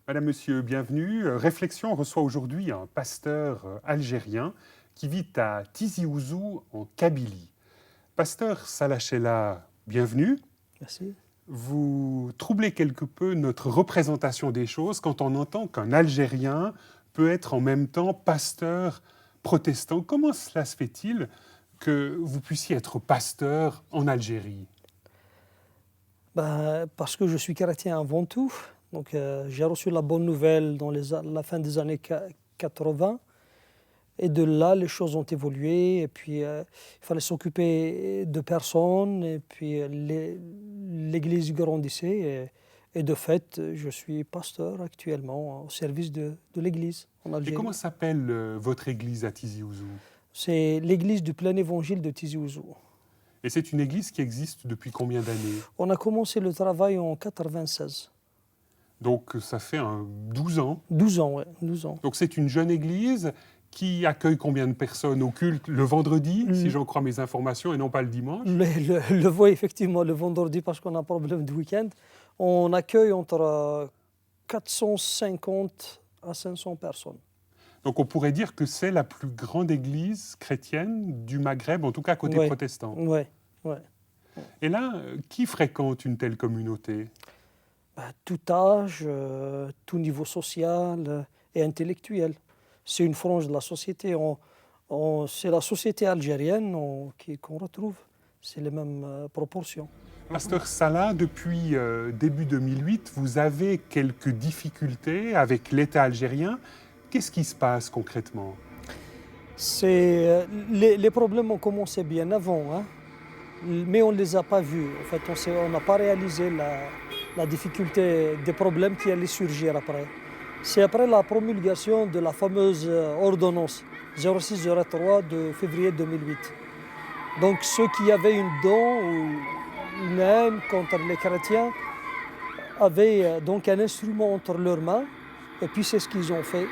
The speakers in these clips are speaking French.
Madame, Monsieur, bienvenue. Réflexion reçoit aujourd'hui un pasteur algérien qui vit à Tizi Ouzou en Kabylie. Pasteur Salachella, bienvenue. Merci. Vous troublez quelque peu notre représentation des choses quand on entend qu'un Algérien peut être en même temps pasteur protestant. Comment cela se fait-il que vous puissiez être pasteur en Algérie? Parce que je suis chrétien avant tout. Donc, j'ai reçu la bonne nouvelle dans la fin des années 80. Et de là, les choses ont évolué. Et puis, il fallait s'occuper de personnes. Et puis, l'Église grandissait. Et de fait, je suis pasteur actuellement au service de l'Église en Et comment Algérie. s'appelle votre église à Tizi Ouzou? C'est l'Église du plein évangile de Tizi Ouzou. Et c'est une église qui existe depuis combien d'années? On a commencé le travail en 96. Donc ça fait 12 ans. 12 ans, ouais, 12 ans. Donc c'est une jeune église qui accueille combien de personnes au culte le vendredi, si j'en crois mes informations, et non pas le dimanche? Le voit effectivement le vendredi parce qu'on a un problème de week-end. On accueille entre 450 à 500 personnes. Donc on pourrait dire que c'est la plus grande église chrétienne du Maghreb, en tout cas côté Ouais, protestant. ouais, ouais. Et là, qui fréquente une telle communauté? Tout âge, tout niveau social et intellectuel. C'est une frange de la société. C'est la société algérienne qu'on retrouve. C'est les mêmes proportions. Pasteur Salah, depuis début 2008, vous avez quelques difficultés avec l'État algérien. Qu'est-ce qui se passe concrètement? Les problèmes ont commencé bien avant, hein, mais on ne les a pas vus. En fait, on n'a pas réalisé la difficulté des problèmes qui allaient surgir après. C'est après la promulgation de la fameuse ordonnance 0603 de février 2008. Donc ceux qui avaient une dent ou une haine contre les chrétiens avaient donc un instrument entre leurs mains, et puis c'est ce qu'ils ont fait.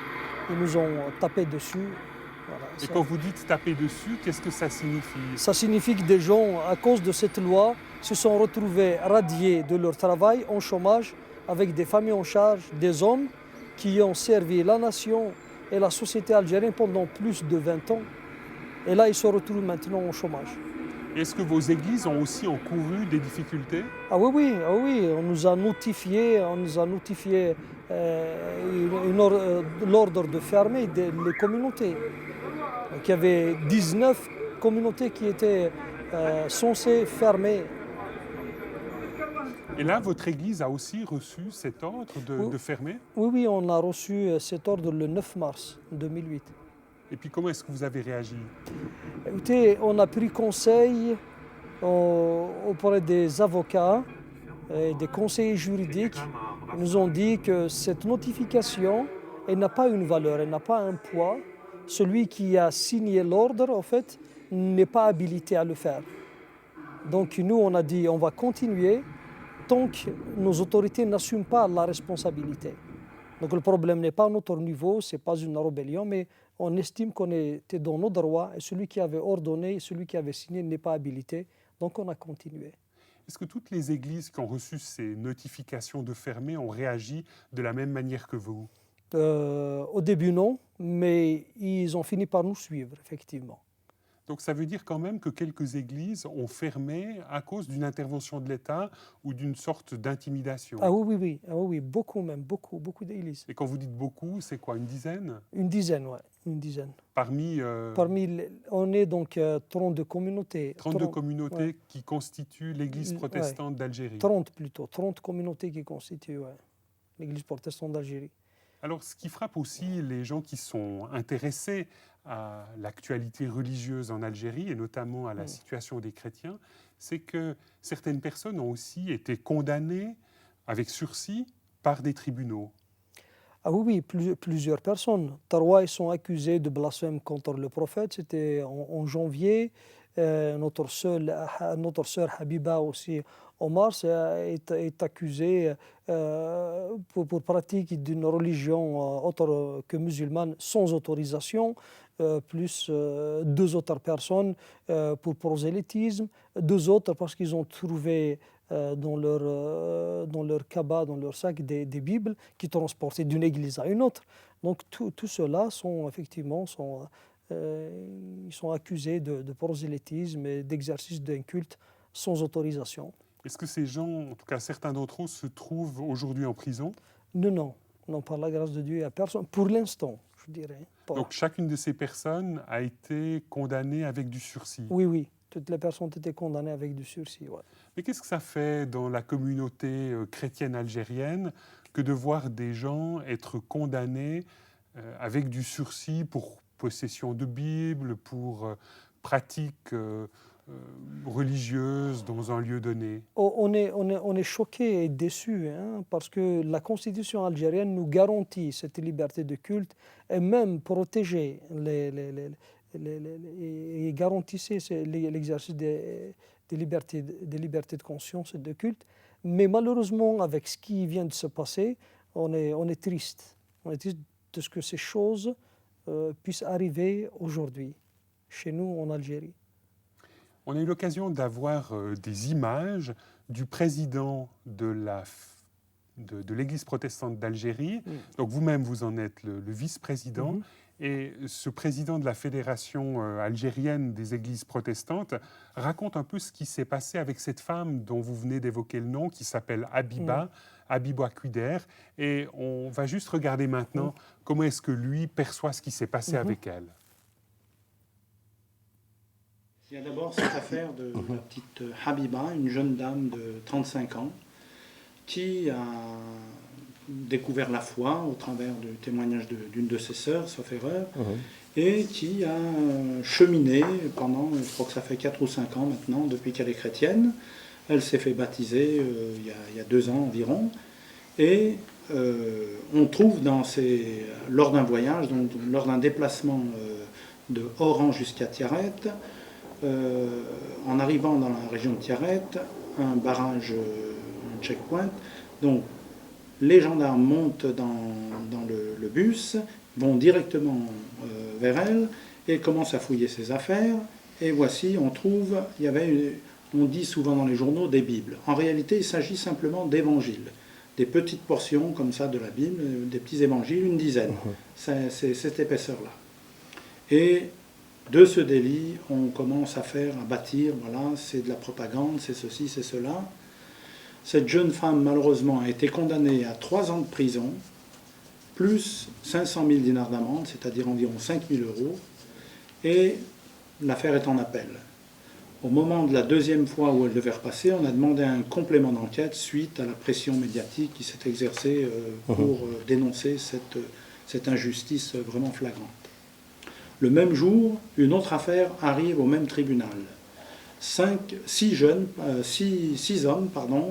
Ils nous ont tapé dessus. Voilà, Et quand vous dites taper dessus, qu'est-ce que ça signifie? ça signifie que des gens, à cause de cette loi, se sont retrouvés radiés de leur travail, en chômage, avec des familles en charge, des hommes qui ont servi la nation et la société algérienne pendant plus de 20 ans. Et là, ils se retrouvent maintenant en chômage. Est-ce que vos églises ont aussi encouru des difficultés? Ah oui, oui, ah oui, on nous a notifié l'ordre de fermer les communautés. Donc, il y avait 19 communautés qui étaient censées fermer. Et là, votre église a aussi reçu cet ordre de fermer? Oui, oui, on a reçu cet ordre le 9 mars 2008. Et puis comment est-ce que vous avez réagi? Écoutez, on a pris conseil auprès des avocats et des conseillers juridiques. Ils nous ont dit que cette notification, elle n'a pas une valeur, elle n'a pas un poids. Celui qui a signé l'ordre, en fait, n'est pas habilité à le faire. Donc nous, on a dit, on va continuer tant que nos autorités n'assument pas la responsabilité. Donc le problème n'est pas à notre niveau, ce n'est pas une rébellion, mais on estime qu'on était dans nos droits et celui qui avait ordonné, celui qui avait signé n'est pas habilité. Donc on a continué. Est-ce que toutes les églises qui ont reçu ces notifications de fermer ont réagi de la même manière que vous? Au début, non, mais ils ont fini par nous suivre, effectivement. Donc ça veut dire quand même que quelques églises ont fermé à cause d'une intervention de l'État ou d'une sorte d'intimidation. Ah oui, oui, oui, ah oui, oui, beaucoup même, beaucoup, beaucoup d'églises. Et quand vous dites beaucoup, c'est quoi, une dizaine? Une dizaine, ouais, une dizaine. Parmi On est donc 32 communautés. 32 communautés ouais. qui constituent l'Église protestante d'Algérie. 30 plutôt, 30 communautés qui constituent l'Église protestante d'Algérie. Alors, ce qui frappe aussi les gens qui sont intéressés à l'actualité religieuse en Algérie, et notamment à la situation des chrétiens, c'est que certaines personnes ont aussi été condamnées avec sursis par des tribunaux. Ah oui, oui, plusieurs personnes. 3, ils sont accusés de blasphème contre le prophète, c'était en janvier. Notre sœur Habiba aussi, Omar, est accusée pour pratique d'une religion autre que musulmane sans autorisation. plus 2 autres personnes pour prosélytisme, 2 autres parce qu'ils ont trouvé dans leur cabas, dans leur sac, des Bibles qui transportaient d'une église à une autre. Donc tout cela sont effectivement ils sont accusés de prosélytisme et d'exercice d'un culte sans autorisation. Est-ce que ces gens, en tout cas certains d'entre eux, se trouvent aujourd'hui en prison? Non, par la grâce de Dieu, il n'y a personne, pour l'instant, je dirais. Donc chacune de ces personnes a été condamnée avec du sursis? Oui, toutes les personnes ont été condamnées avec du sursis. Ouais. Mais qu'est-ce que ça fait dans la communauté chrétienne algérienne que de voir des gens être condamnés avec du sursis pour possession de Bible, pour pratique religieuse dans un lieu donné? On est choqués et déçus parce que la Constitution algérienne nous garantit cette liberté de culte et même protéger et garantissait l'exercice des libertés de conscience et de culte. Mais malheureusement, avec ce qui vient de se passer, on est triste. On est triste de ce que ces choses puissent arriver aujourd'hui, chez nous en Algérie. On a eu l'occasion d'avoir des images du président de l'Église protestante d'Algérie. Donc vous-même, vous en êtes le vice-président. Et ce président de la Fédération algérienne des Églises protestantes raconte un peu ce qui s'est passé avec cette femme dont vous venez d'évoquer le nom, qui s'appelle Habiba Kouider. Et on va juste regarder maintenant comment est-ce que lui perçoit ce qui s'est passé avec elle. Il y a d'abord cette affaire de la petite Habiba, une jeune dame de 35 ans, qui a découvert la foi au travers du témoignage d'une de ses sœurs, sauf erreur, et qui a cheminé pendant, je crois que ça fait 4 ou 5 ans maintenant, depuis qu'elle est chrétienne. Elle s'est fait baptiser il y a 2 ans environ, et on trouve lors d'un voyage, donc lors d'un déplacement de Oran jusqu'à Tiaret, en arrivant dans la région de Tiaret, un barrage, un checkpoint, donc les gendarmes montent dans le bus, vont directement vers elle et commencent à fouiller ses affaires. Et voici, on dit souvent dans les journaux des Bibles. En réalité, il s'agit simplement d'évangiles, des petites portions comme ça de la Bible, des petits évangiles, une dizaine. C'est cette épaisseur-là. Et de ce délit, on commence à bâtir, voilà, c'est de la propagande, c'est ceci, c'est cela. Cette jeune femme, malheureusement, a été condamnée à 3 ans de prison, plus 500 000 dinars d'amende, c'est-à-dire environ 5 000 €, et l'affaire est en appel. Au moment de la 2e fois où elle devait repasser, on a demandé un complément d'enquête suite à la pression médiatique qui s'est exercée pour dénoncer cette injustice vraiment flagrante. Le même jour, une autre affaire arrive au même tribunal. 6 hommes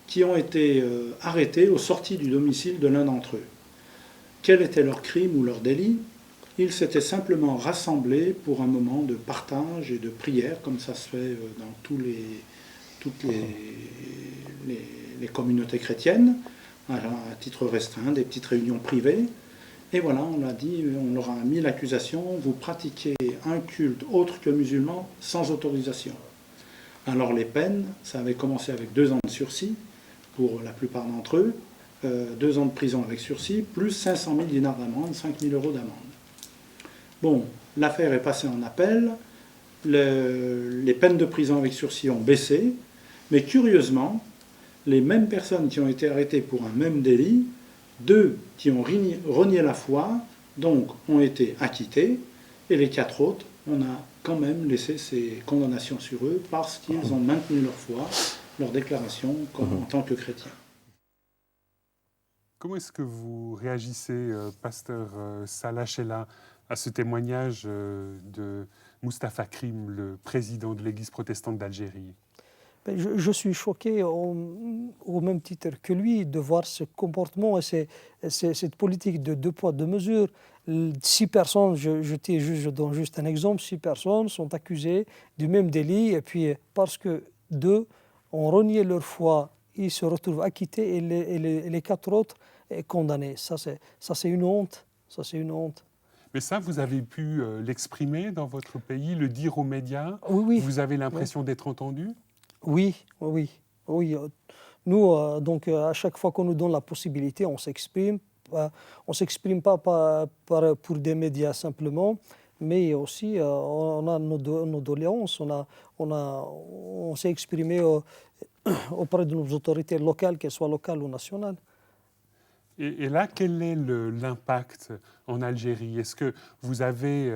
qui ont été arrêtés aux sorties du domicile de l'un d'entre eux. Quel était leur crime ou leur délit? Ils s'étaient simplement rassemblés pour un moment de partage et de prière, comme ça se fait dans toutes les communautés chrétiennes, à titre restreint, des petites réunions privées. Et voilà, on leur a mis l'accusation, vous pratiquez un culte autre que musulman sans autorisation. Alors les peines, ça avait commencé avec 2 ans de sursis pour la plupart d'entre eux, 2 ans de prison avec sursis, plus 500 000 dinars d'amende, 5 000 € d'amende. Bon, l'affaire est passée en appel, les peines de prison avec sursis ont baissé, mais curieusement, les mêmes personnes qui ont été arrêtées pour un même délit, 2 qui ont renié la foi, donc ont été acquittés, et les 4 autres, on a quand même laissé ces condamnations sur eux parce qu'ils ont maintenu leur foi, leur déclaration en tant que chrétiens. Comment est-ce que vous réagissez, pasteur Salah Chella, à ce témoignage de Moustapha Krim, le président de l'Église protestante d'Algérie? Je suis choqué au même titre que lui de voir ce comportement et cette politique de 2 poids, 2 mesures. 6 personnes, je donne juste un exemple, 6 personnes sont accusées du même délit et puis parce que 2 ont renié leur foi, ils se retrouvent acquittés et les 4 autres condamnés. Ça c'est une honte. Ça c'est une honte. Mais ça, vous avez pu l'exprimer dans votre pays, le dire aux médias? Oui, oui. Vous avez l'impression d'être entendu? Oui, oui, oui. Nous, donc, à chaque fois qu'on nous donne la possibilité, on s'exprime. On ne s'exprime pas pour des médias simplement, mais aussi on a nos doléances. On s'est exprimé auprès de nos autorités locales, qu'elles soient locales ou nationales. Et là, quel est l'impact en Algérie? Est-ce que vous avez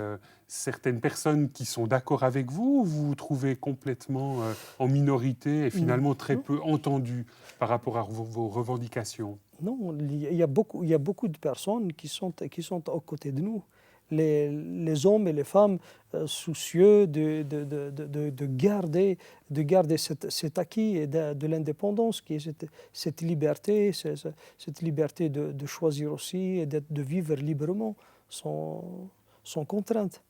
certaines personnes qui sont d'accord avec vous ou vous vous trouvez complètement en minorité et finalement très peu entendu par rapport à vos revendications? Non, il y a beaucoup de personnes qui sont aux côtés de nous. Les hommes et les femmes soucieux de garder cet acquis de l'indépendance, qui est cette liberté de choisir aussi et de vivre librement sans contrainte.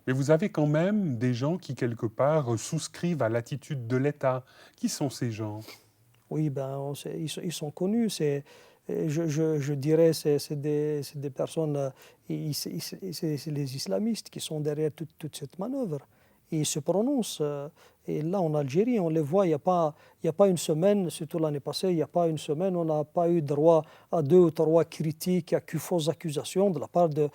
Mais vous avez quand même des gens qui, quelque part, souscrivent à l'attitude de l'État. Qui sont ces gens? Oui, ils sont connus. Je dirais que c'est des personnes, c'est les islamistes qui sont derrière toute cette manœuvre. Et ils se prononcent. Et là, en Algérie, on les voit, il n'y a pas une semaine, surtout l'année passée, il n'y a pas une semaine, on n'a pas eu droit à 2 ou 3 critiques, à fausses accusations de la part de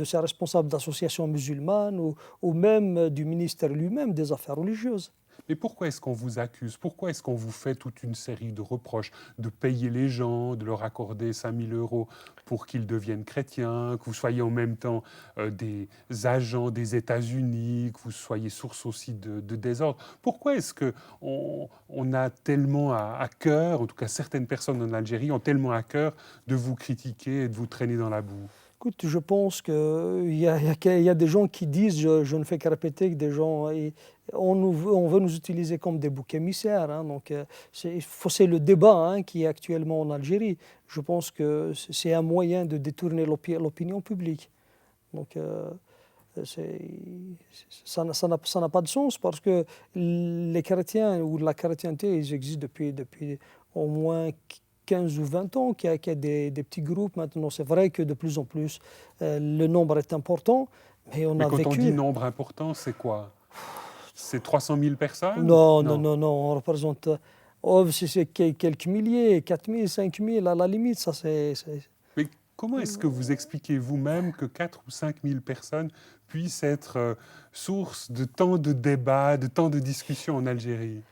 ces responsables d'associations musulmanes ou même du ministère lui-même des Affaires religieuses. Mais pourquoi est-ce qu'on vous accuse? Pourquoi est-ce qu'on vous fait toute une série de reproches? De payer les gens, de leur accorder 5 000 € pour qu'ils deviennent chrétiens, que vous soyez en même temps des agents des États-Unis, que vous soyez source aussi de désordre. Pourquoi est-ce qu'on a tellement à cœur, en tout cas certaines personnes en Algérie ont tellement à cœur de vous critiquer et de vous traîner dans la boue? Écoute, je pense qu'il y a des gens qui disent, je ne fais que répéter, que des gens, on veut nous utiliser comme des boucs émissaires. Hein, donc, c'est le débat qui est actuellement en Algérie. Je pense que c'est un moyen de détourner l'opinion publique. Donc, ça n'a pas de sens parce que les chrétiens ou la chrétienté, ils existent depuis au moins 15 ou 20 ans qu'il y a des petits groupes. Maintenant, c'est vrai que de plus en plus, le nombre est important, mais Mais quand on dit nombre important, c'est quoi? C'est 300 000 personnes? Non, on représente... si c'est quelques milliers, 4 000, 5 000, à la limite, ça c'est... Mais comment est-ce que vous expliquez vous-même que 4 ou 5 000 personnes puissent être source de tant de débats, de tant de discussions en Algérie?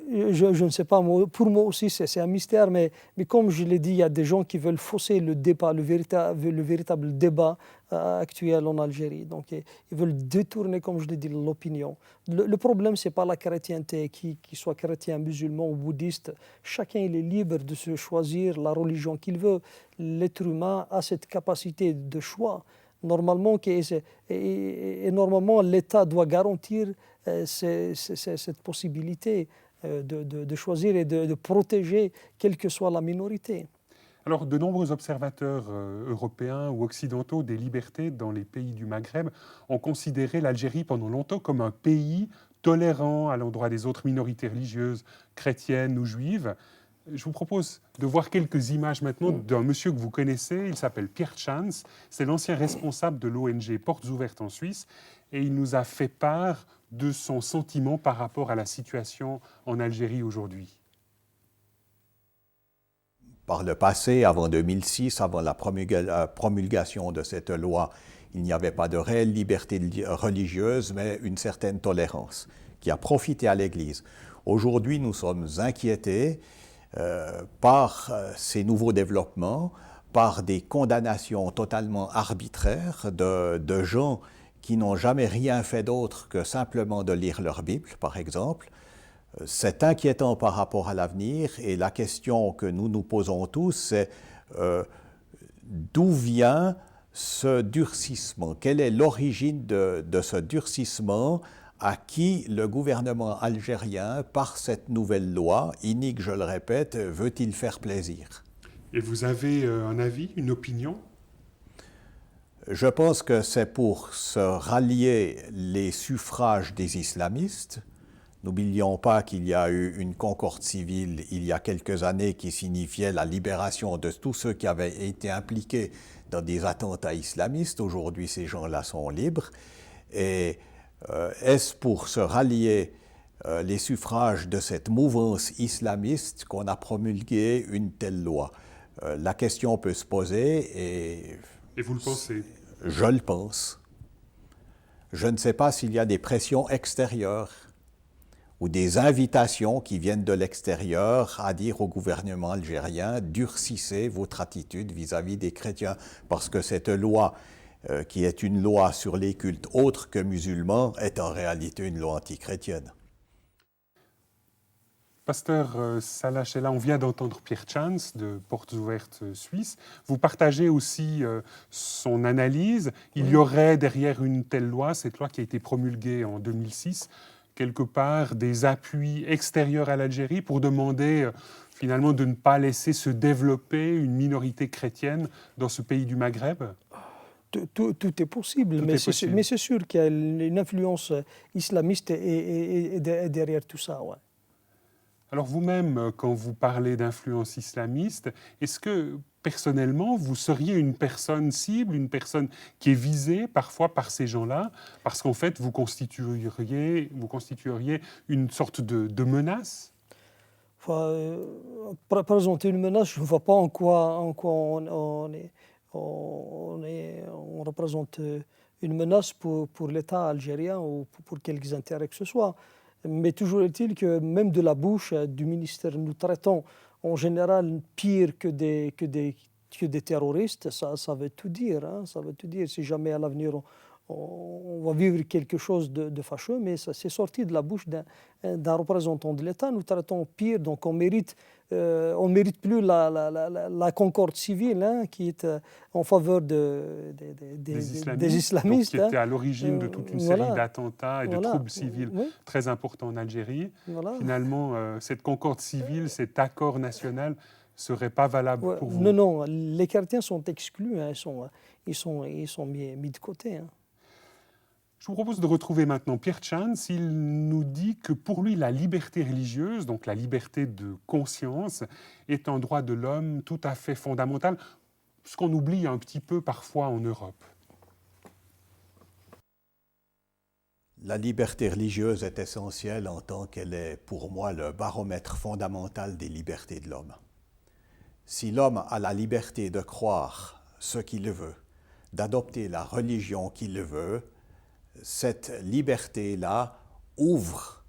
Je ne sais pas, pour moi aussi c'est un mystère, mais comme je l'ai dit, il y a des gens qui veulent fausser le débat, le véritable débat actuel en Algérie. Donc ils veulent détourner, comme je l'ai dit, l'opinion. Le problème, ce n'est pas la chrétienté, qu'il soit chrétien, musulman ou bouddhiste. Chacun il est libre de se choisir la religion qu'il veut. L'être humain a cette capacité de choix. Normalement, normalement l'État doit garantir cette possibilité de choisir et de protéger quelle que soit la minorité. Alors, de nombreux observateurs européens ou occidentaux des libertés dans les pays du Maghreb ont considéré l'Algérie pendant longtemps comme un pays tolérant à l'endroit des autres minorités religieuses, chrétiennes ou juives. Je vous propose de voir quelques images maintenant d'un monsieur que vous connaissez. Il s'appelle Pierre Chans. C'est l'ancien responsable de l'ONG Portes Ouvertes en Suisse. Et il nous a fait part de son sentiment par rapport à la situation en Algérie aujourd'hui. Par le passé, avant 2006, avant la promulgation de cette loi, il n'y avait pas de réelle liberté religieuse, mais une certaine tolérance qui a profité à l'Église. Aujourd'hui, nous sommes inquiétés par ces nouveaux développements, par des condamnations totalement arbitraires de gens qui n'ont jamais rien fait d'autre que simplement de lire leur Bible, par exemple. C'est inquiétant par rapport à l'avenir et la question que nous nous posons tous, c'est d'où vient ce durcissement? Quelle est l'origine de ce durcissement à qui le gouvernement algérien, par cette nouvelle loi, inique, je le répète, veut-il faire plaisir? Et vous avez un avis, une opinion? Je pense que c'est pour se rallier les suffrages des islamistes, N'oublions pas qu'il y a eu une concorde civile il y a quelques années qui signifiait la libération de tous ceux qui avaient été impliqués dans des attentats islamistes. Aujourd'hui, ces gens-là sont libres. Et est-ce pour se rallier les suffrages de cette mouvance islamiste qu'on a promulgué une telle loi? La question peut se poser Et vous le pensez? Je le pense. Je ne sais pas s'il y a des pressions extérieures ou des invitations qui viennent de l'extérieur à dire au gouvernement algérien « durcissez votre attitude vis-à-vis des chrétiens » parce que cette loi, qui est une loi sur les cultes autres que musulmans, est en réalité une loi antichrétienne. Pasteur Salah Chella, on vient d'entendre Pierre Chance de Portes Ouvertes Suisse. Vous partagez aussi son analyse. Il y aurait derrière une telle loi, cette loi qui a été promulguée en 2006, quelque part des appuis extérieurs à l'Algérie pour demander finalement de ne pas laisser se développer une minorité chrétienne dans ce pays du Maghreb? Tout est possible, mais c'est sûr qu'il y a une influence islamiste et derrière tout ça. Ouais. Alors vous-même, quand vous parlez d'influence islamiste, est-ce que personnellement, vous seriez une personne cible, une personne qui est visée parfois par ces gens-là, parce qu'en fait, vous constitueriez une sorte de menace? Enfin, présenter une menace, je ne vois pas en quoi on représente une menace pour l'État algérien ou pour quelques intérêts que ce soit. Mais toujours est-il que même de la bouche du ministère, nous traitons en général pire que des terroristes. Ça veut tout dire. Hein, ça veut tout dire. Si jamais à l'avenir on va vivre quelque chose de fâcheux, mais ça c'est sorti de la bouche d'un représentant de l'État. Nous traitons pire, donc on mérite plus la concorde civile hein, qui est en faveur des islamistes. Donc, qui étaient à l'origine de toute une série d'attentats et de troubles civils très importants en Algérie. Finalement, cette concorde civile, cet accord national ne serait pas valable pour vous? Non, les chrétiens sont exclus, hein, ils sont mis de côté. Hein. Je vous propose de retrouver maintenant Pierre Chance. Il nous dit que pour lui, la liberté religieuse, donc la liberté de conscience, est un droit de l'homme tout à fait fondamental, ce qu'on oublie un petit peu parfois en Europe. La liberté religieuse est essentielle en tant qu'elle est, pour moi, le baromètre fondamental des libertés de l'homme. Si l'homme a la liberté de croire ce qu'il veut, d'adopter la religion qu'il veut, cette liberté-là ouvre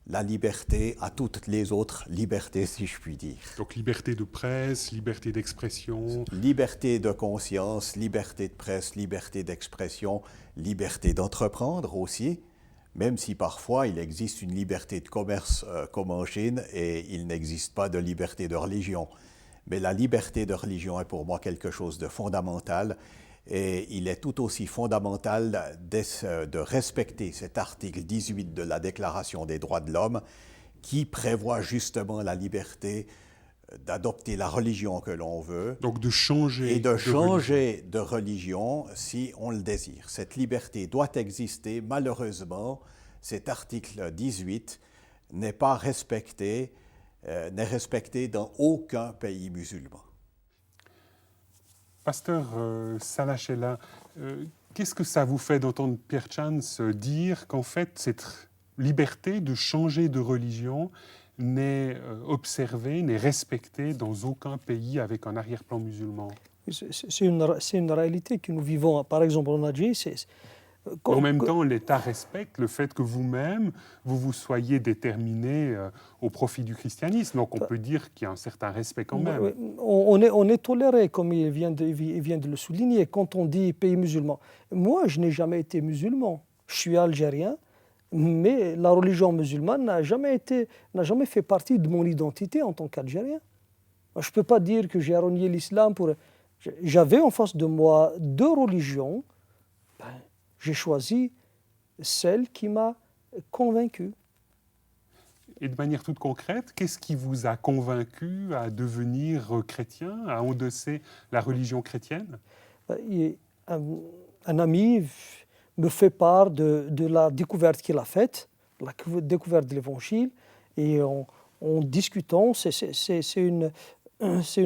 la liberté à toutes les autres libertés, si je puis dire. Donc liberté de presse, liberté d'expression. Liberté de conscience, liberté de presse, liberté d'expression, liberté d'entreprendre aussi, même si parfois il existe une liberté de commerce comme en Chine et il n'existe pas de liberté de religion. Mais la liberté de religion est pour moi quelque chose de fondamental. Et il est tout aussi fondamental de respecter cet article 18 de la Déclaration des droits de l'homme qui prévoit justement la liberté d'adopter la religion que l'on veut. Donc de changer. Et de changer de religion si on le désire. Cette liberté doit exister. Malheureusement, cet article 18 n'est pas respecté, n'est respecté dans aucun pays musulman. Pasteur Salah Chella, qu'est-ce que ça vous fait d'entendre Pierre Chance dire qu'en fait, cette liberté de changer de religion n'est observée, n'est respectée dans aucun pays avec un arrière-plan musulman? C'est une réalité que nous vivons. Par exemple, en Algérie, en même temps, l'État respecte le fait que vous-même, vous soyez déterminé au profit du christianisme. Donc on peut dire qu'il y a un certain respect quand même. On est toléré, comme il vient de le souligner, quand on dit pays musulman. Moi, je n'ai jamais été musulman. Je suis algérien, mais la religion musulmane n'a jamais fait partie de mon identité en tant qu'Algérien. Je ne peux pas dire que j'ai renié l'islam. J'avais en face de moi deux religions. J'ai choisi celle qui m'a convaincu. Et de manière toute concrète, qu'est-ce qui vous a convaincu à devenir chrétien, à endosser la religion chrétienne? Un ami me fait part de la découverte qu'il a faite la découverte de l'Évangile. Et en discutant, c'est une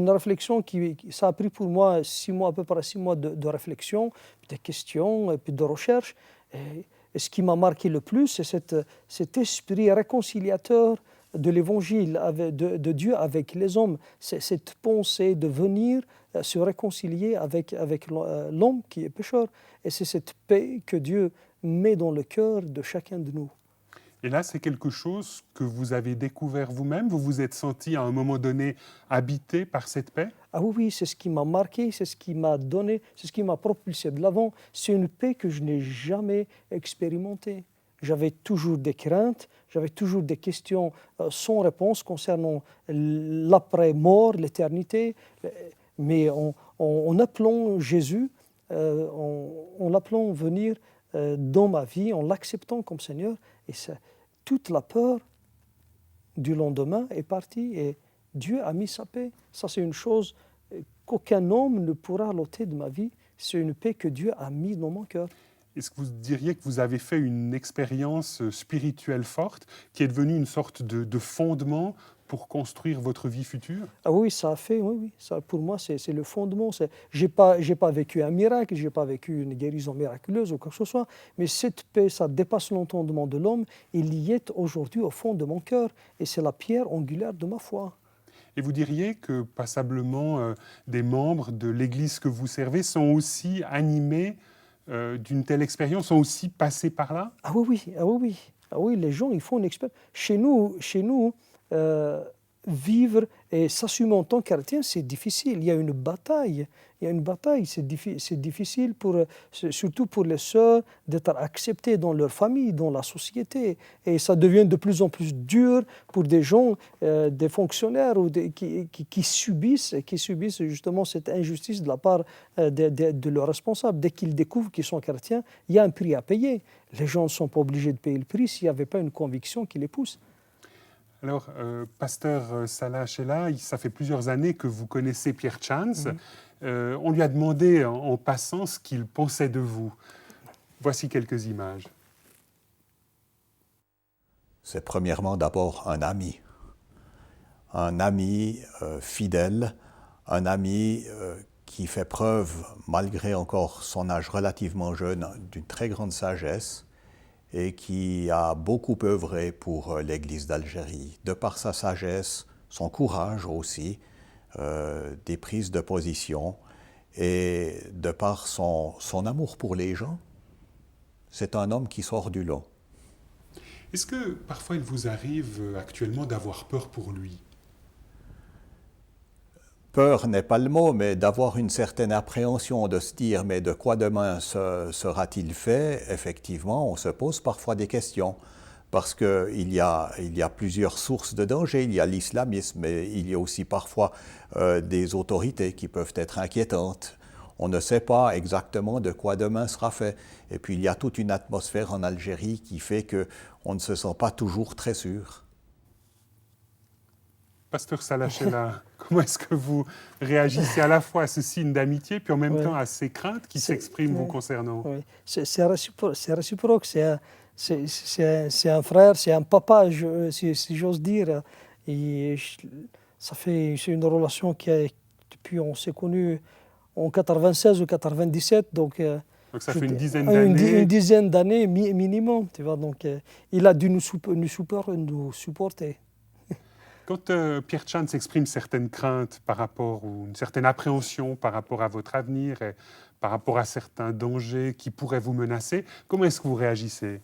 réflexion ça a pris pour moi 6 mois, à peu près 6 mois de réflexion, de questions et puis de recherche. Et ce qui m'a marqué le plus, c'est cet esprit réconciliateur de l'Évangile, de Dieu avec les hommes. C'est cette pensée de venir se réconcilier avec l'homme qui est pécheur. Et c'est cette paix que Dieu met dans le cœur de chacun de nous. Et là, c'est quelque chose que vous avez découvert vous-même? Vous vous êtes senti à un moment donné habité par cette paix? Ah oui, c'est ce qui m'a marqué, c'est ce qui m'a donné, c'est ce qui m'a propulsé de l'avant. C'est une paix que je n'ai jamais expérimentée. J'avais toujours des craintes, j'avais toujours des questions sans réponse concernant l'après-mort, l'éternité. Mais en appelant Jésus, en l'appelant venir dans ma vie, en l'acceptant comme Seigneur, et toute la peur du lendemain est partie et Dieu a mis sa paix. Ça, c'est une chose qu'aucun homme ne pourra l'ôter de ma vie. C'est une paix que Dieu a mise dans mon cœur. Est-ce que vous diriez que vous avez fait une expérience spirituelle forte qui est devenue une sorte de fondement pour construire votre vie future? Ah oui, ça a fait, oui. Ça, pour moi, c'est le fondement. J'ai pas vécu un miracle, j'ai pas vécu une guérison miraculeuse ou quoi que ce soit, mais cette paix, ça dépasse l'entendement de l'homme. Il y est aujourd'hui au fond de mon cœur et c'est la pierre angulaire de ma foi. Et vous diriez que passablement des membres de l'Église que vous servez sont aussi animés d'une telle expérience, sont aussi passés par là? Ah oui, les gens, ils font une expérience. Chez nous, vivre et s'assumer en tant que chrétien, c'est difficile. Il y a une bataille. C'est difficile, surtout pour les sœurs, d'être acceptées dans leur famille, dans la société. Et ça devient de plus en plus dur pour des gens, des fonctionnaires qui subissent justement cette injustice de la part de leurs responsables. Dès qu'ils découvrent qu'ils sont chrétiens, il y a un prix à payer. Les gens ne sont pas obligés de payer le prix s'il n'y avait pas une conviction qui les pousse. Alors, pasteur Salah Chela, ça fait plusieurs années que vous connaissez Pierre Chance. On lui a demandé en passant ce qu'il pensait de vous. Voici quelques images. C'est premièrement d'abord un ami fidèle, un ami qui fait preuve, malgré encore son âge relativement jeune, d'une très grande sagesse, et qui a beaucoup œuvré pour l'Église d'Algérie, de par sa sagesse, son courage aussi, des prises de position, et de par son amour pour les gens. C'est un homme qui sort du lot. Est-ce que parfois il vous arrive actuellement d'avoir peur pour lui? Peur n'est pas le mot, mais d'avoir une certaine appréhension, de se dire « mais de quoi demain sera-t-il fait ?» Effectivement, on se pose parfois des questions, parce qu'il y a plusieurs sources de danger. Il y a l'islamisme, mais il y a aussi parfois des autorités qui peuvent être inquiétantes. On ne sait pas exactement de quoi demain sera fait. Et puis il y a toute une atmosphère en Algérie qui fait qu'on ne se sent pas toujours très sûr. Pasteur Salah Chela, comment est-ce que vous réagissez à la fois à ce signe d'amitié, puis en même temps à ces craintes qui s'expriment vous concernant? Oui. C'est réciproque. C'est un frère, c'est un papa, si j'ose dire. Et c'est une relation depuis on s'est connus en 96 ou 97, donc ça fait une dizaine d'années. Une dizaine d'années minimum, tu vois. Donc il a dû nous supporter. Quand Pierre Chance exprime certaines craintes par rapport, ou une certaine appréhension par rapport à votre avenir et par rapport à certains dangers qui pourraient vous menacer, comment est-ce que vous réagissez?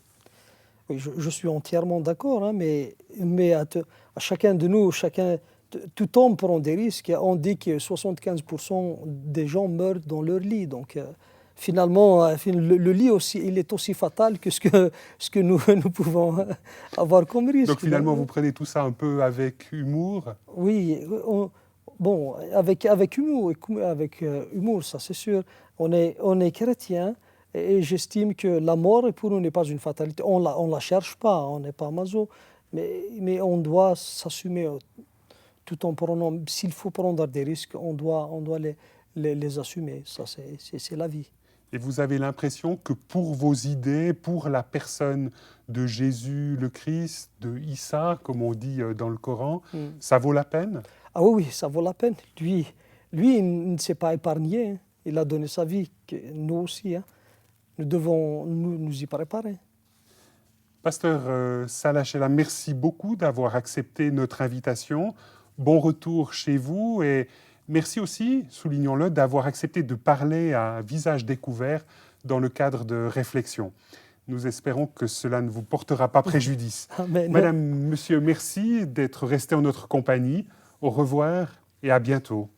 Oui, je suis entièrement d'accord, hein, mais à chacun de nous, tout homme prend des risques. On dit que 75% des gens meurent dans leur lit. Donc finalement, le lit aussi, il est aussi fatal que ce que nous pouvons avoir comme risque. Donc finalement, vous prenez tout ça un peu avec humour? Oui, avec humour, ça c'est sûr. On est chrétien et j'estime que la mort pour nous n'est pas une fatalité. On la cherche pas, on n'est pas maso, mais on doit s'assumer tout en prenant. S'il faut prendre des risques, on doit les assumer. Ça c'est la vie. et vous avez l'impression que pour vos idées, pour la personne de Jésus le Christ, de Issa, comme on dit dans le Coran, ça vaut la peine? Ah oui, ça vaut la peine. Lui, il ne s'est pas épargné, hein. Il a donné sa vie, nous aussi. Hein. Nous devons nous y préparer. Pasteur Salah Chella, merci beaucoup d'avoir accepté notre invitation. Bon retour chez vous et merci aussi, soulignons-le, d'avoir accepté de parler à visage découvert dans le cadre de réflexion. Nous espérons que cela ne vous portera pas préjudice. Amen. Madame, monsieur, merci d'être resté en notre compagnie. Au revoir et à bientôt.